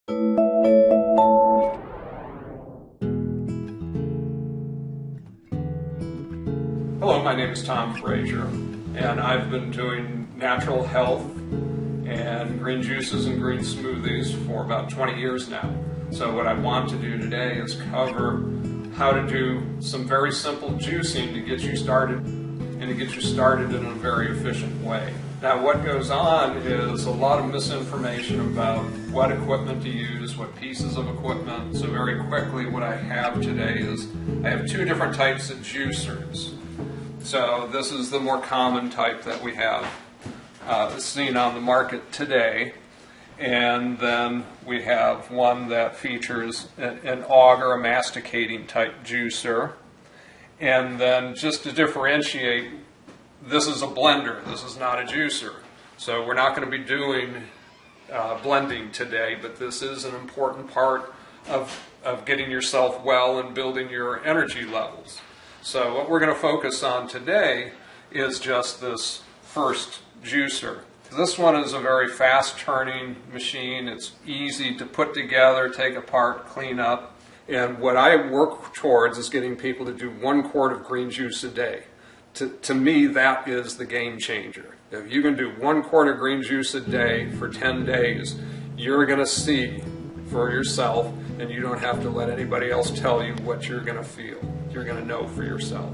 Hello, my name is Tom Frazier, and I've been doing natural health and green juices and green smoothies for about 20 years now. So what I want to do today is cover how to do some very simple juicing to get you started, and to get you started in a very efficient way. Now what goes on is a lot of misinformation about what equipment to use, what pieces of equipment. So very quickly what I have today is I have two different types of juicers. So this is the more common type that we have seen on the market today. And then we have one that features an auger, a masticating type juicer. And then just to differentiate, this is a blender, this is not a juicer. So we're not going to be doing blending today, but this is an important part of getting yourself well and building your energy levels. So what we're going to focus on today is just this first juicer. This one is a very fast turning machine. It's easy to put together, take apart, clean up. And what I work towards is getting people to do 1 quart of green juice a day. To me, that is the game changer. If you can do 1 quart of green juice a day for 10 days, you're going to see for yourself, and you don't have to let anybody else tell you what you're going to feel. You're going to know for yourself.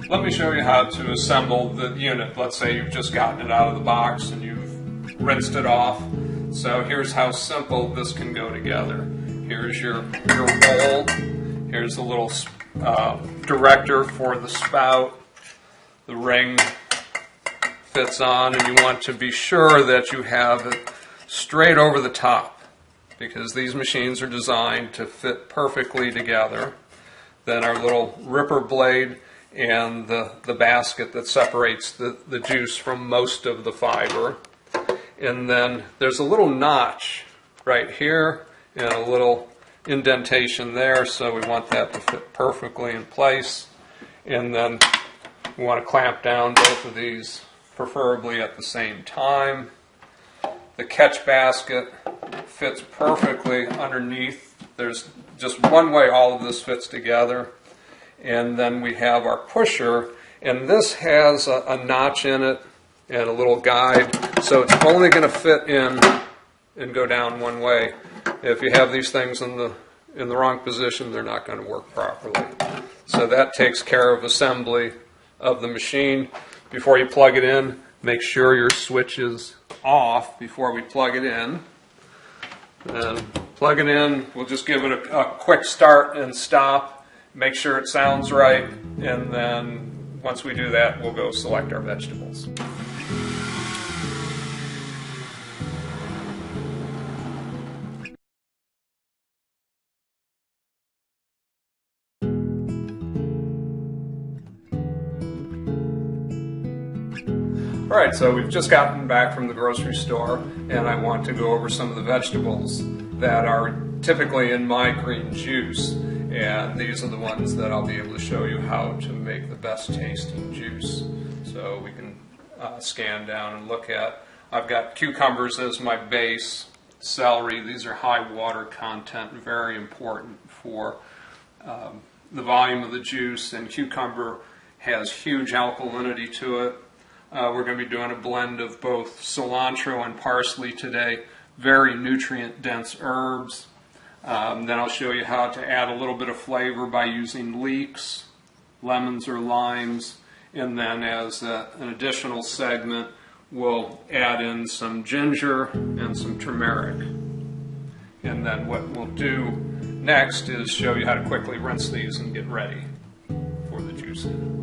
Let me show you how to assemble the unit. Let's say you've just gotten it out of the box and you've rinsed it off. So here's how simple this can go together. Here's your bowl. Here's the little director for the spout. The ring fits on, and you want to be sure that you have it straight over the top, because these machines are designed to fit perfectly together. Then our little ripper blade and the basket that separates the juice from most of the fiber. And then there's a little notch right here and a little indentation there, so we want that to fit perfectly in place. And then we want to clamp down both of these, preferably at the same time. The catch basket fits perfectly underneath. There's just one way all of this fits together. And then we have our pusher, and this has a notch in it and a little guide, so it's only going to fit in and go down one way. If you have these things in the wrong position, they're not going to work properly. So that takes care of assembly of the machine. Before you plug it in, make sure your switch is off before we plug it in. And plug it in, we'll just give it a quick start and stop. Make sure it sounds right, and then once we do that, we'll go select our vegetables. Alright, so we've just gotten back from the grocery store, and I want to go over some of the vegetables that are typically in my green juice. And these are the ones that I'll be able to show you how to make the best tasting juice. So we can scan down and look at. I've got cucumbers as my base, celery. These are high water content, very important for the volume of the juice. And cucumber has huge alkalinity to it. We're going to be doing a blend of both cilantro and parsley today. Very nutrient-dense herbs. Then I'll show you how to add a little bit of flavor by using leeks, lemons or limes, and then as an additional segment we'll add in some ginger and some turmeric. And then what we'll do next is show you how to quickly rinse these and get ready for the juicing.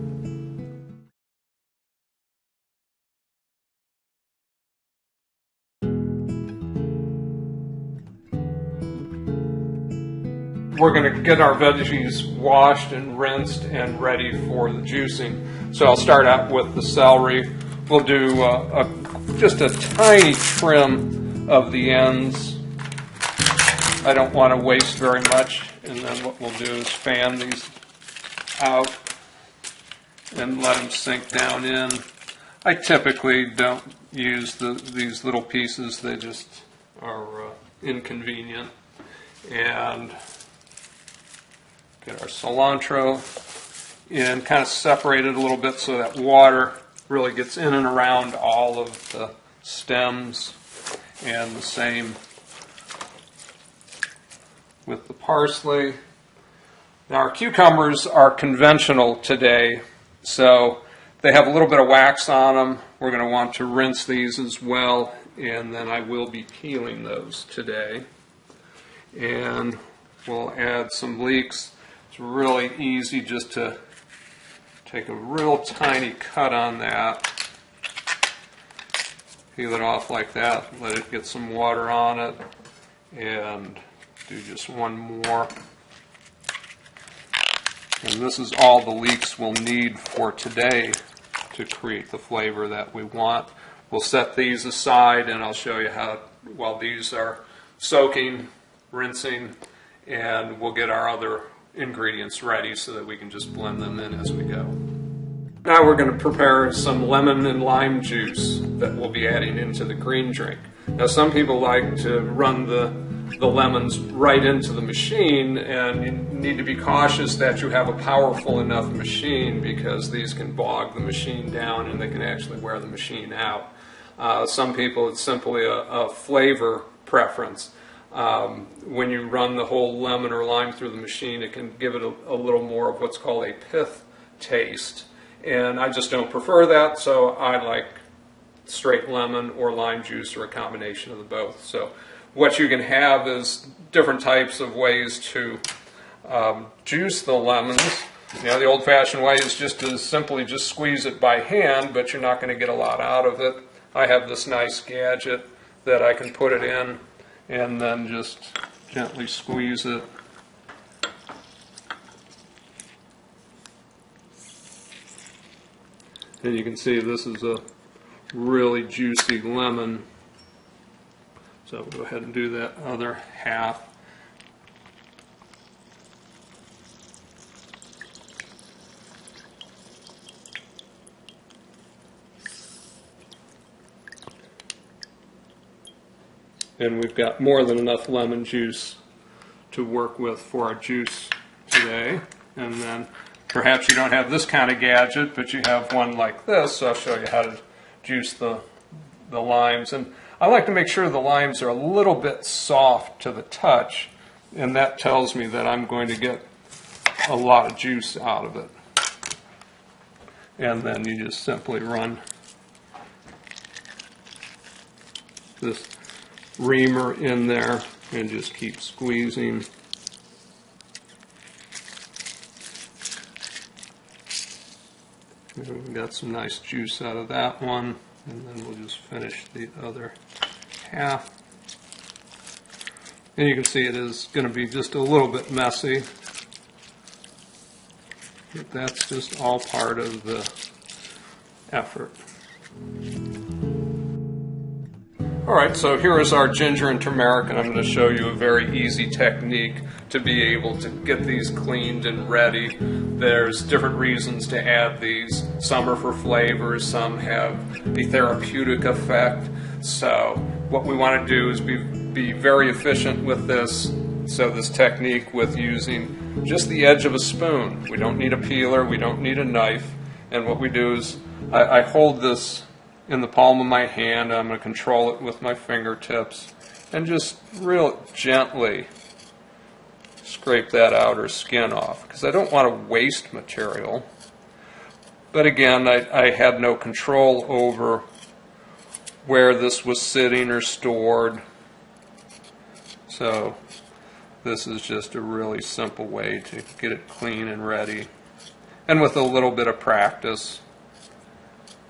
We're going to get our veggies washed and rinsed and ready for the juicing. So I'll start out with the celery. We'll do just a tiny trim of the ends. I don't want to waste very much. And then what we'll do is fan these out and let them sink down in. I typically don't use these little pieces, they just are inconvenient. And get our cilantro in, kind of separate it a little bit so that water really gets in and around all of the stems, and the same with the parsley. Now our cucumbers are conventional today, so they have a little bit of wax on them. We're going to want to rinse these as well, and then I will be peeling those today. And we'll add some leeks. It's really easy just to take a real tiny cut on that, peel it off like that, let it get some water on it, and do just one more. And this is all the leeks we'll need for today to create the flavor that we want. We'll set these aside, and I'll show you how, while these are soaking, rinsing, and we'll get our other ingredients ready so that we can just blend them in as we go. Now we're going to prepare some lemon and lime juice that we'll be adding into the green drink. Now some people like to run the lemons right into the machine, and you need to be cautious that you have a powerful enough machine, because these can bog the machine down and they can actually wear the machine out. Some people, it's simply a flavor preference. When you run the whole lemon or lime through the machine, it can give it a little more of what's called a pith taste. And I just don't prefer that, so I like straight lemon or lime juice, or a combination of the both. So what you can have is different types of ways to juice the lemons. You know, the old-fashioned way is just to simply just squeeze it by hand, but you're not going to get a lot out of it. I have this nice gadget that I can put it in and then just gently squeeze it. And you can see this is a really juicy lemon. So we'll go ahead and do that other half. And we've got more than enough lemon juice to work with for our juice today. And then perhaps you don't have this kind of gadget, but you have one like this, so I'll show you how to juice the limes. And I like to make sure the limes are a little bit soft to the touch, and that tells me that I'm going to get a lot of juice out of it. And then you just simply run this reamer in there and just keep squeezing. And we've got some nice juice out of that one, and then we'll just finish the other half. And you can see it is going to be just a little bit messy, but that's just all part of the effort. Alright, so here is our ginger and turmeric, and I'm going to show you a very easy technique to be able to get these cleaned and ready. There's different reasons to add these. Some are for flavors, some have a therapeutic effect. So what we want to do is be very efficient with this. So this technique with using just the edge of a spoon. We don't need a peeler, we don't need a knife. And what we do is I hold this in the palm of my hand. I'm going to control it with my fingertips and just real gently scrape that outer skin off, because I don't want to waste material. But again, I had no control over where this was sitting or stored. So this is just a really simple way to get it clean and ready. And with a little bit of practice,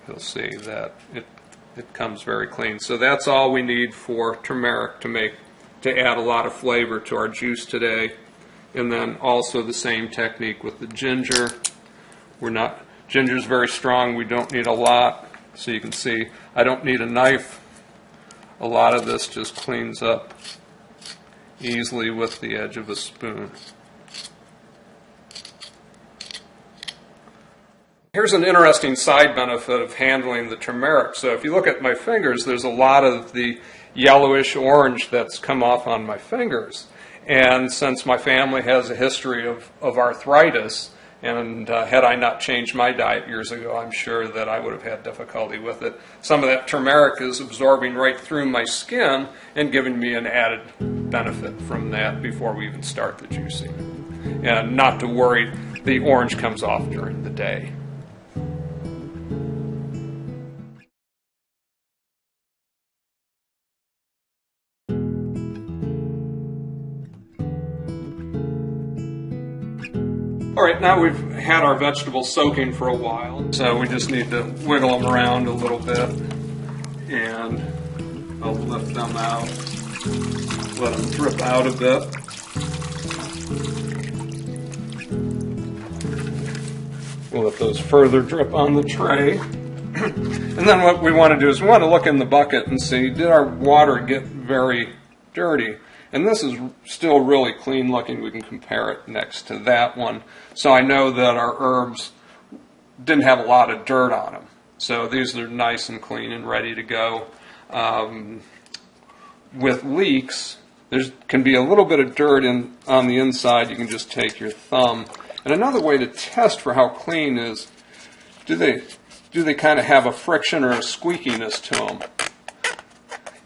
you'll see that it comes very clean. So that's all we need for turmeric to add a lot of flavor to our juice today. And then also the same technique with the ginger. Ginger's very strong, we don't need a lot. So you can see I don't need a knife. A lot of this just cleans up easily with the edge of a spoon. Here's an interesting side benefit of handling the turmeric. So if you look at my fingers, there's a lot of the yellowish orange that's come off on my fingers. And since my family has a history of arthritis, and had I not changed my diet years ago, I'm sure that I would have had difficulty with it. Some of that turmeric is absorbing right through my skin and giving me an added benefit from that before we even start the juicing. And not to worry, the orange comes off during the day. All right, now we've had our vegetables soaking for a while, so we just need to wiggle them around a little bit, and I'll lift them out, let them drip out a bit. We'll let those further drip on the tray. And then what we want to do is we want to look in the bucket and see, did our water get very dirty? And this is still really clean looking. We can compare it next to that one. So I know that our herbs didn't have a lot of dirt on them. So these are nice and clean and ready to go. With leeks, there can be a little bit of dirt on the inside. You can just take your thumb. And another way to test for how clean is, do they kind of have a friction or a squeakiness to them?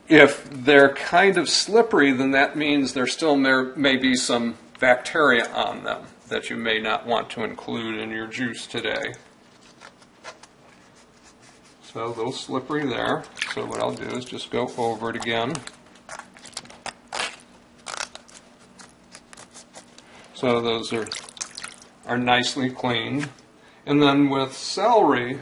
If they're kind of slippery, then that means there still may be some bacteria on them that you may not want to include in your juice today. So a little slippery there. So what I'll do is just go over it again. So those are nicely cleaned. And then with celery,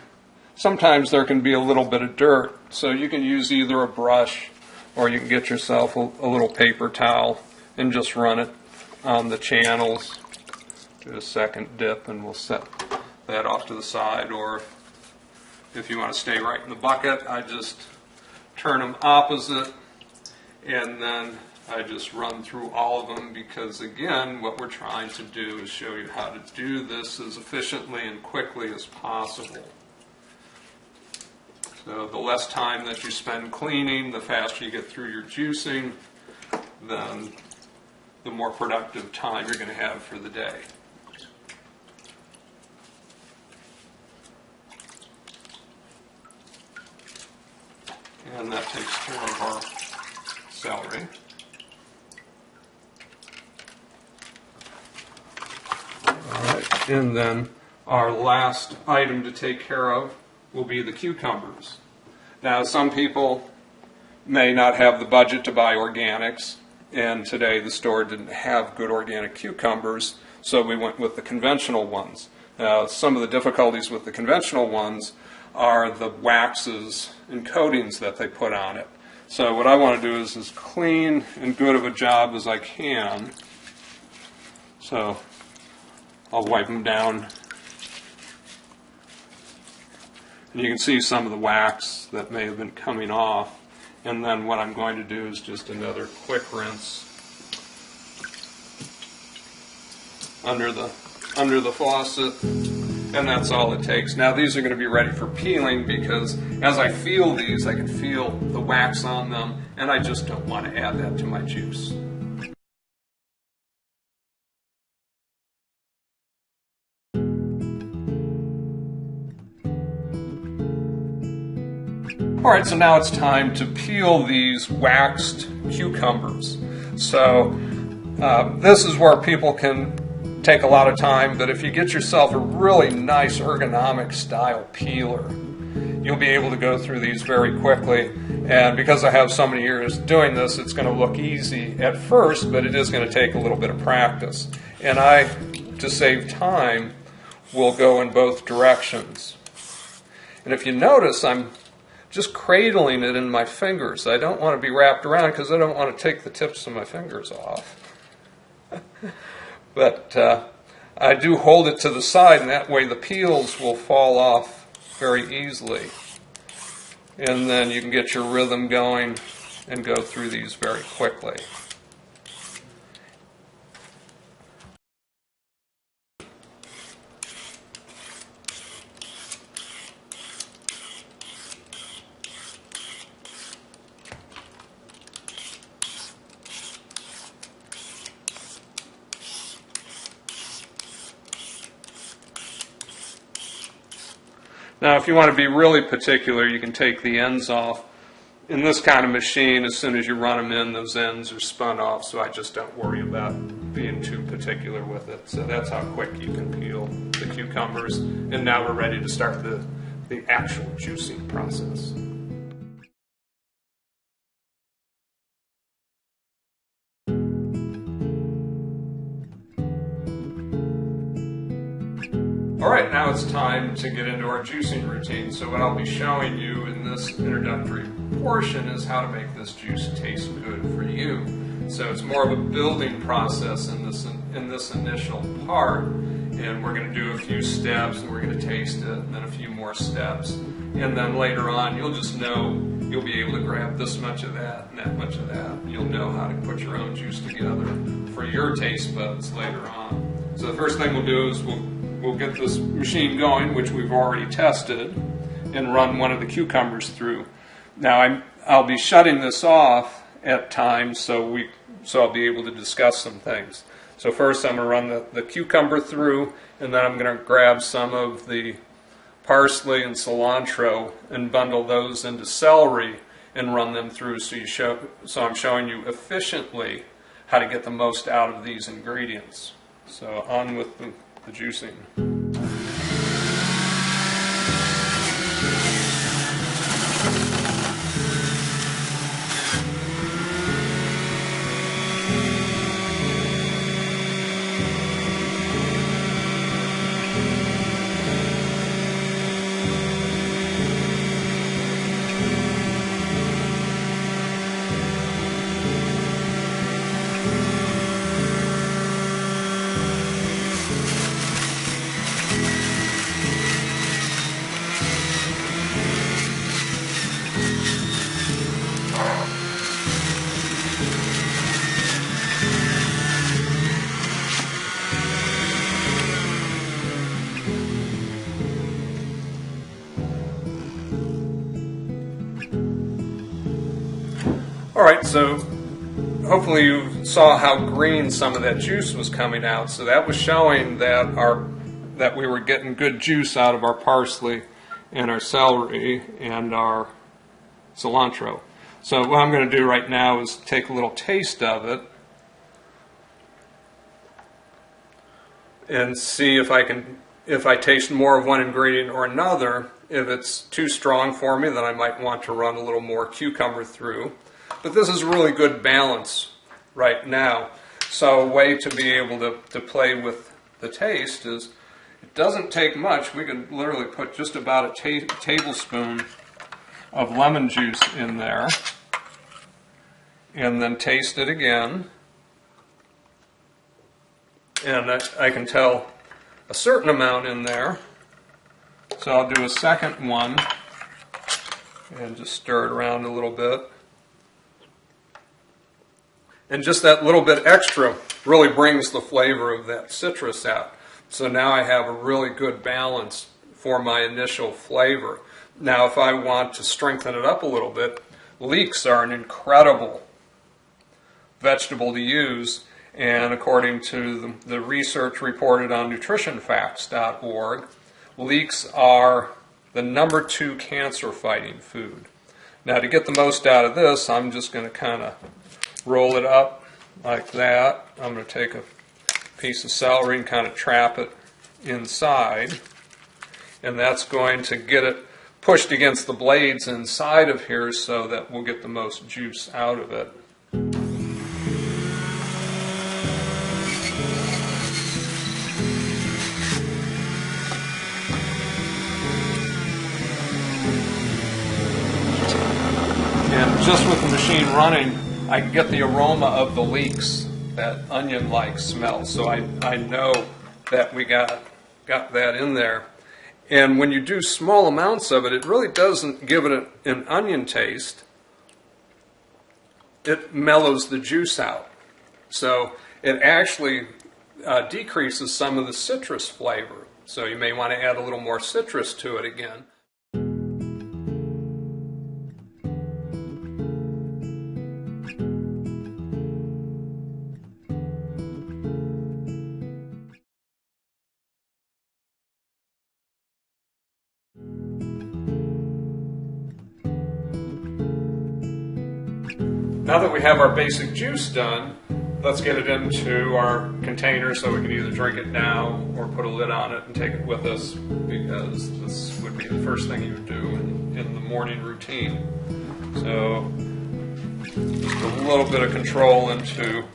sometimes there can be a little bit of dirt. So you can use either a brush or you can get yourself a little paper towel and just run it on the channels. Do a second dip and we'll set that off to the side. Or if you want to stay right in the bucket, I just turn them opposite and then I just run through all of them, because again, what we're trying to do is show you how to do this as efficiently and quickly as possible. So the less time that you spend cleaning, the faster you get through your juicing, then the more productive time you're going to have for the day. And that takes care of our celery. All right, and then our last item to take care of will be the cucumbers. Now, some people may not have the budget to buy organics, and today the store didn't have good organic cucumbers, so we went with the conventional ones. Now, some of the difficulties with the conventional ones are the waxes and coatings that they put on it. So what I want to do is as clean and good of a job as I can. So I'll wipe them down. And you can see some of the wax that may have been coming off. And then what I'm going to do is just another quick rinse under the faucet. And that's all it takes. Now these are going to be ready for peeling, because as I feel these, I can feel the wax on them, and I just don't want to add that to my juice. Alright, so now it's time to peel these waxed cucumbers. So this is where people can take a lot of time, but if you get yourself a really nice ergonomic style peeler, you'll be able to go through these very quickly. And because I have so many years doing this, it's going to look easy at first, but it is going to take a little bit of practice. And I, to save time, will go in both directions. And if you notice, I'm just cradling it in my fingers. I don't want to be wrapped around because I don't want to take the tips of my fingers off. But I do hold it to the side, and that way the peels will fall off very easily. And then you can get your rhythm going and go through these very quickly. Now if you want to be really particular, you can take the ends off. In this kind of machine, as soon as you run them in, those ends are spun off, so I just don't worry about being too particular with it. So that's how quick you can peel the cucumbers. And now we're ready to start the actual juicing process. Alright, now it's time to get into our juicing routine. So what I'll be showing you in this introductory portion is how to make this juice taste good for you. So it's more of a building process in this initial part, and we're going to do a few steps and we're going to taste it, and then a few more steps, and then later on you'll just know, you'll be able to grab this much of that and that much of that. You'll know how to put your own juice together for your taste buds later on. So the first thing we'll do is we'll get this machine going, which we've already tested, and run one of the cucumbers through. Now I'll be shutting this off at times so I'll be able to discuss some things. So first I'm going to run the cucumber through, and then I'm going to grab some of the parsley and cilantro and bundle those into celery and run them through. So I'm showing you efficiently how to get the most out of these ingredients. So on with the juicing. Alright, so hopefully you saw how green some of that juice was coming out. So that was showing that we were getting good juice out of our parsley and our celery and our cilantro. So what I'm going to do right now is take a little taste of it and see if I taste more of one ingredient or another. If it's too strong for me, then I might want to run a little more cucumber through. But this is really good balance right now. So a way to be able to play with the taste is, it doesn't take much. We can literally put just about a tablespoon of lemon juice in there and then taste it again. And I can tell a certain amount in there. So I'll do a second one and just stir it around a little bit. And just that little bit extra really brings the flavor of that citrus out. So now I have a really good balance for my initial flavor. Now if I want to strengthen it up a little bit, leeks are an incredible vegetable to use. And according to the research reported on nutritionfacts.org, leeks are the #2 cancer-fighting food. Now to get the most out of this, I'm just going to kind of roll it up like that. I'm going to take a piece of celery and kind of trap it inside. And that's going to get it pushed against the blades inside of here so that we'll get the most juice out of it. And just with the machine running, I can get the aroma of the leeks, that onion-like smell. So I know that we got that in there. And when you do small amounts of it, it really doesn't give it an onion taste. It mellows the juice out. So it actually decreases some of the citrus flavor. So you may want to add a little more citrus to it again. Now that we have our basic juice done, let's get it into our container so we can either drink it now or put a lid on it and take it with us, because this would be the first thing you would do in the morning routine. So just a little bit of control into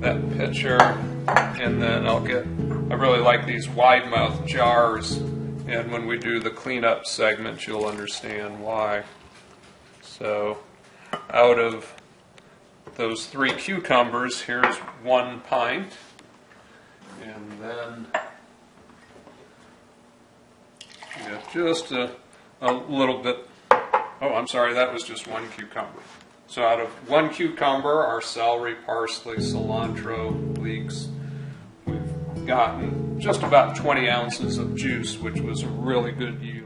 that pitcher, and then I really like these wide mouth jars, and when we do the cleanup segment you'll understand why. So out of those 3 cucumbers, here's 1 pint, and then just a little bit, oh I'm sorry, that was just 1 cucumber. So out of 1 cucumber, our celery, parsley, cilantro, leeks, we've gotten just about 20 ounces of juice, which was a really good yield.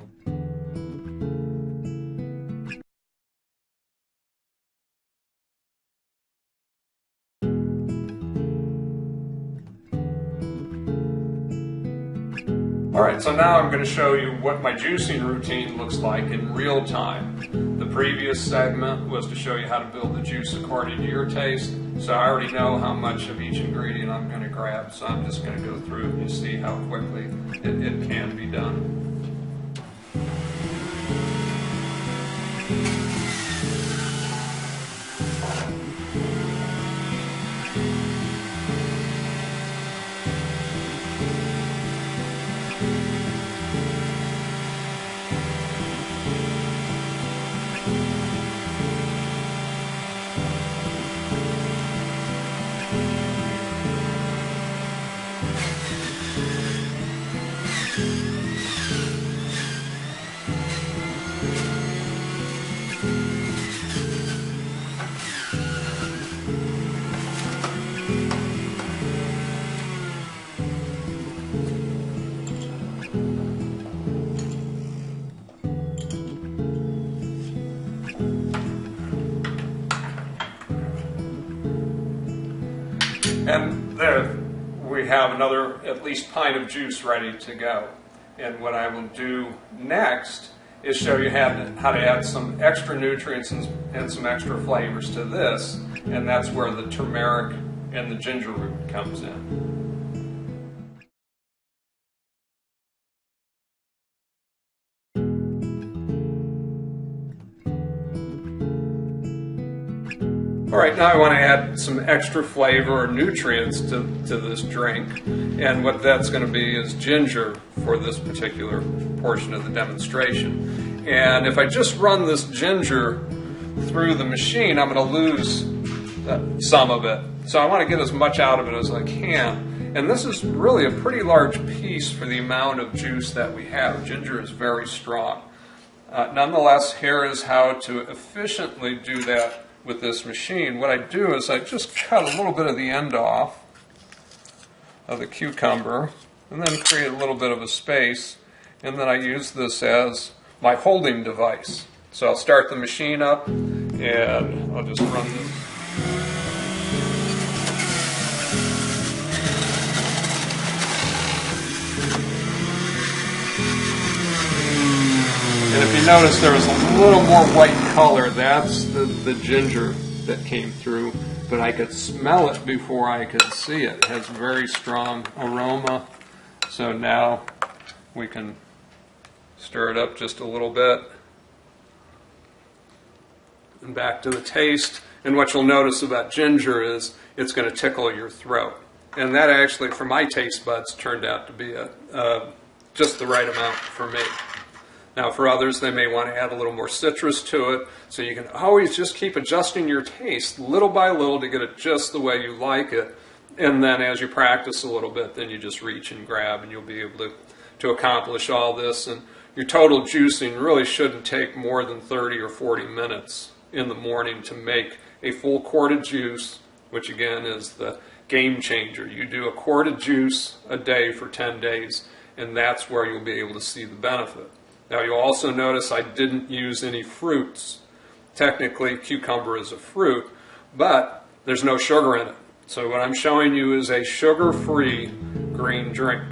Alright, so now I'm going to show you what my juicing routine looks like in real time. The previous segment was to show you how to build the juice according to your taste, so I already know how much of each ingredient I'm going to grab, so I'm just going to go through it and you see how quickly it can be done. And there we have another at least pint of juice ready to go. And what I will do next is show you how to add some extra nutrients and some extra flavors to this, and that's where the turmeric and the ginger root comes in. Alright, now I want to add some extra flavor or nutrients to this drink, and what that's going to be is ginger for this particular portion of the demonstration. And if I just run this ginger through the machine, I'm going to lose some of it. So I want to get as much out of it as I can. And this is really a pretty large piece for the amount of juice that we have. Ginger is very strong. Nonetheless, here is how to efficiently do that with this machine. What I do is I just cut a little bit of the end off of the cucumber and then create a little bit of a space, and then I use this as my holding device. So I'll start the machine up and I'll just run this. And if you notice, there was a little more white color. That's the ginger that came through, but I could smell it before I could see it. It has very strong aroma. So now we can stir it up just a little bit. And back to the taste. And what you'll notice about ginger is it's going to tickle your throat. And that actually, for my taste buds, turned out to be just the right amount for me. Now for others, they may want to add a little more citrus to it, so you can always just keep adjusting your taste little by little to get it just the way you like it. And then as you practice a little bit, then you just reach and grab and you'll be able to accomplish all this. And your total juicing really shouldn't take more than 30 or 40 minutes in the morning to make a full quart of juice, which again is the game changer. You do a quart of juice a day for 10 days, and that's where you'll be able to see the benefit. Now you'll also notice I didn't use any fruits. Technically, cucumber is a fruit, but there's no sugar in it. So what I'm showing you is a sugar-free green drink.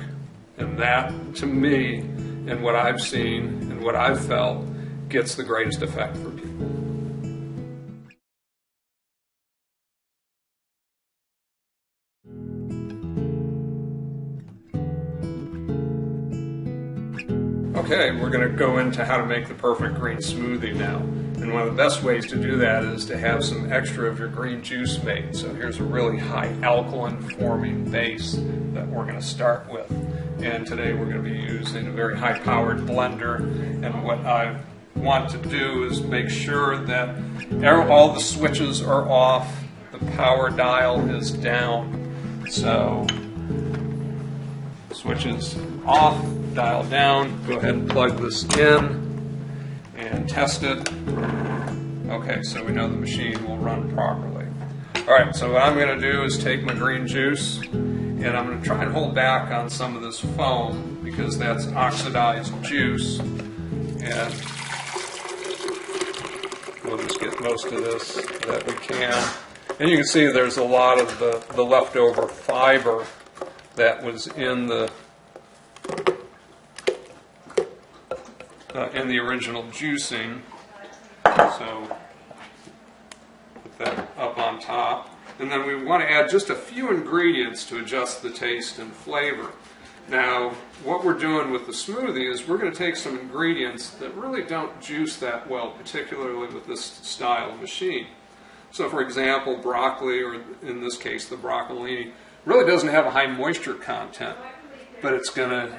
And that, to me, and what I've seen and what I've felt, gets the greatest effect for people. Okay, we're going to go into how to make the perfect green smoothie now. And one of the best ways to do that is to have some extra of your green juice made. So here's a really high alkaline forming base that we're going to start with. And today we're going to be using a very high powered blender. And what I want to do is make sure that all the switches are off, the power dial is down. So switches off, dial down, go ahead and plug this in and test it. Okay, so we know the machine will run properly. Alright, so what I'm going to do is take my green juice and I'm going to try and hold back on some of this foam because that's oxidized juice, and we'll just get most of this that we can. And you can see there's a lot of the leftover fiber that was in the original juicing. So put that up on top. And then we want to add just a few ingredients to adjust the taste and flavor. Now, what we're doing with the smoothie is we're going to take some ingredients that really don't juice that well, particularly with this style of machine. So for example, broccoli, or in this case the broccolini, really doesn't have a high moisture content, but it's going to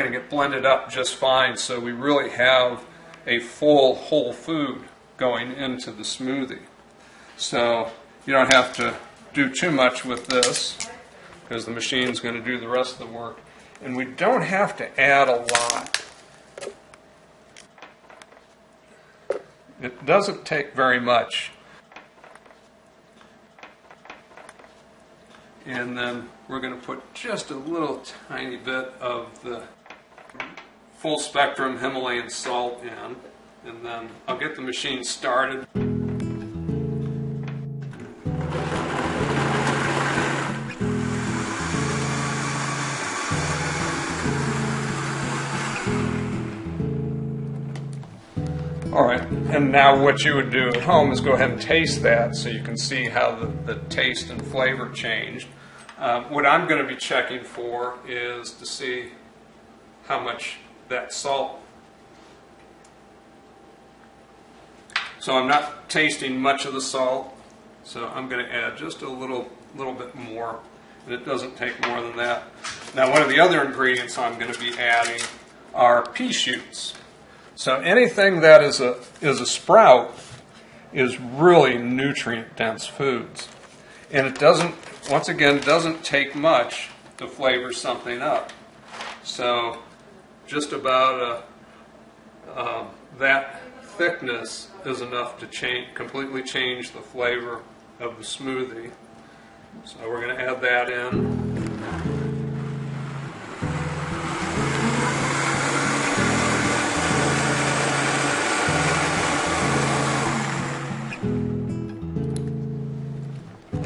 get blended up just fine, so we really have a full whole food going into the smoothie. So you don't have to do too much with this because the machine's going to do the rest of the work. And we don't have to add a lot. It doesn't take very much. And then we're going to put just a little tiny bit of the full spectrum Himalayan salt in, and then I'll get the machine started. Alright, and now what you would do at home is go ahead and taste that so you can see how the taste and flavor changed. What I'm going to be checking for is to see how much that salt. So I'm not tasting much of the salt, so I'm going to add just a little bit more, and it doesn't take more than that. Now, one of the other ingredients I'm going to be adding are pea shoots. So anything that is a sprout is really nutrient-dense foods, and it doesn't, once again, doesn't take much to flavor something up. So just about that thickness is enough to completely change the flavor of the smoothie. So we're going to add that in.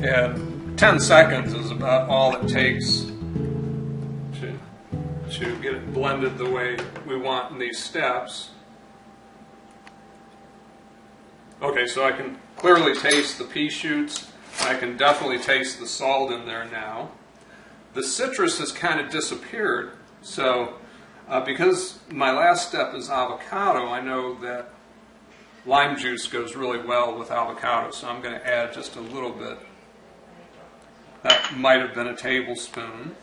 And 10 seconds is about all it takes to get it blended the way we want in these steps. Okay, so I can clearly taste the pea shoots. I can definitely taste the salt in there now. The citrus has kind of disappeared, so because my last step is avocado, I know that lime juice goes really well with avocado, so I'm going to add just a little bit. That might have been a tablespoon.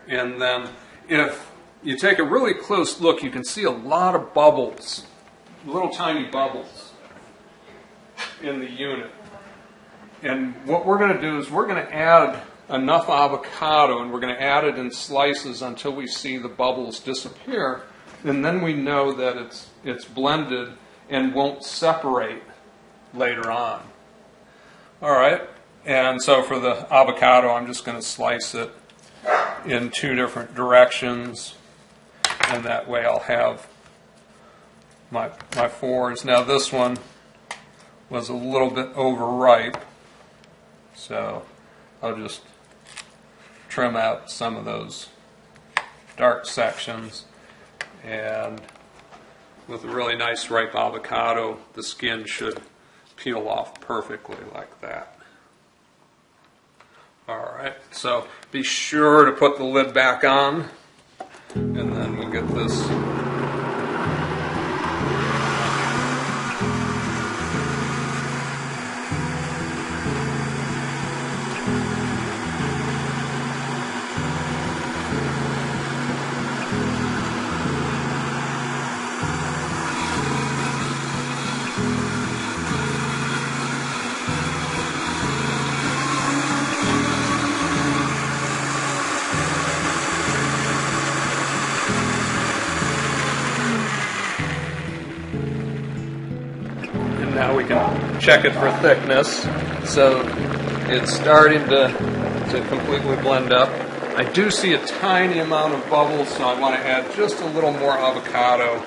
And then if you take a really close look, you can see a lot of bubbles, little tiny bubbles in the unit. And what we're going to do is we're going to add enough avocado, and we're going to add it in slices until we see the bubbles disappear. And then we know that it's blended and won't separate later on. All right. And so for the avocado, I'm just going to slice it in 2 different directions, and that way I'll have my 4s. Now this one was a little bit overripe, so I'll just trim out some of those dark sections, and with a really nice ripe avocado, the skin should peel off perfectly like that. Alright, so be sure to put the lid back on and then we'll get this. Now we can check it for thickness. So it's starting to completely blend up. I do see a tiny amount of bubbles, so I want to add just a little more avocado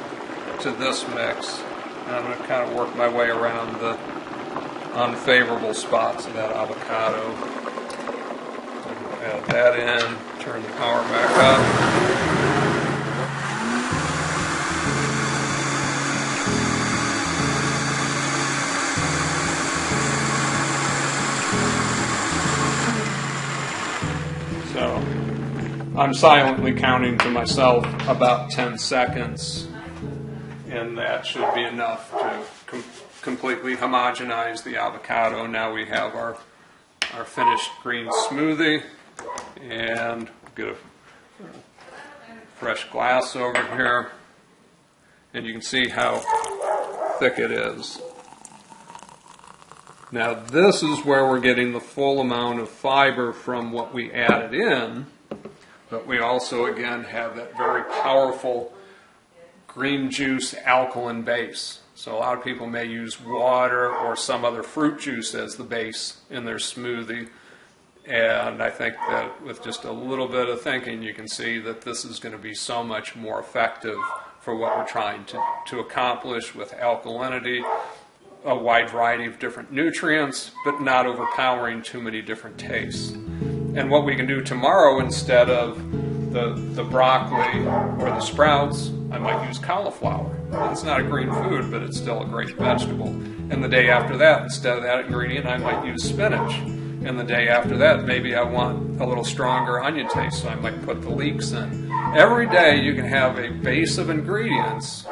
to this mix. And I'm going to kind of work my way around the unfavorable spots of that avocado. Add that in, turn the power back up. So I'm silently counting to myself about 10 seconds, and that should be enough to completely homogenize the avocado. Now we have our finished green smoothie, and get a fresh glass over here, and you can see how thick it is. Now this is where we're getting the full amount of fiber from what we added in, but we also again have that very powerful green juice alkaline base. So a lot of people may use water or some other fruit juice as the base in their smoothie, and I think that with just a little bit of thinking you can see that this is going to be so much more effective for what we're trying to accomplish with alkalinity, a wide variety of different nutrients, but not overpowering too many different tastes. And what we can do tomorrow, instead of the broccoli or the sprouts, I might use cauliflower. It's not a green food, but it's still a great vegetable. And the day after that, instead of that ingredient, I might use spinach. And the day after that, maybe I want a little stronger onion taste, so I might put the leeks in. Every day you can have a base of ingredients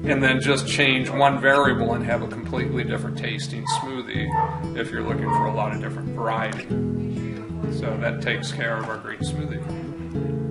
and then just change one variable and have a completely different tasting smoothie if you're looking for a lot of different variety. So that takes care of our green smoothie.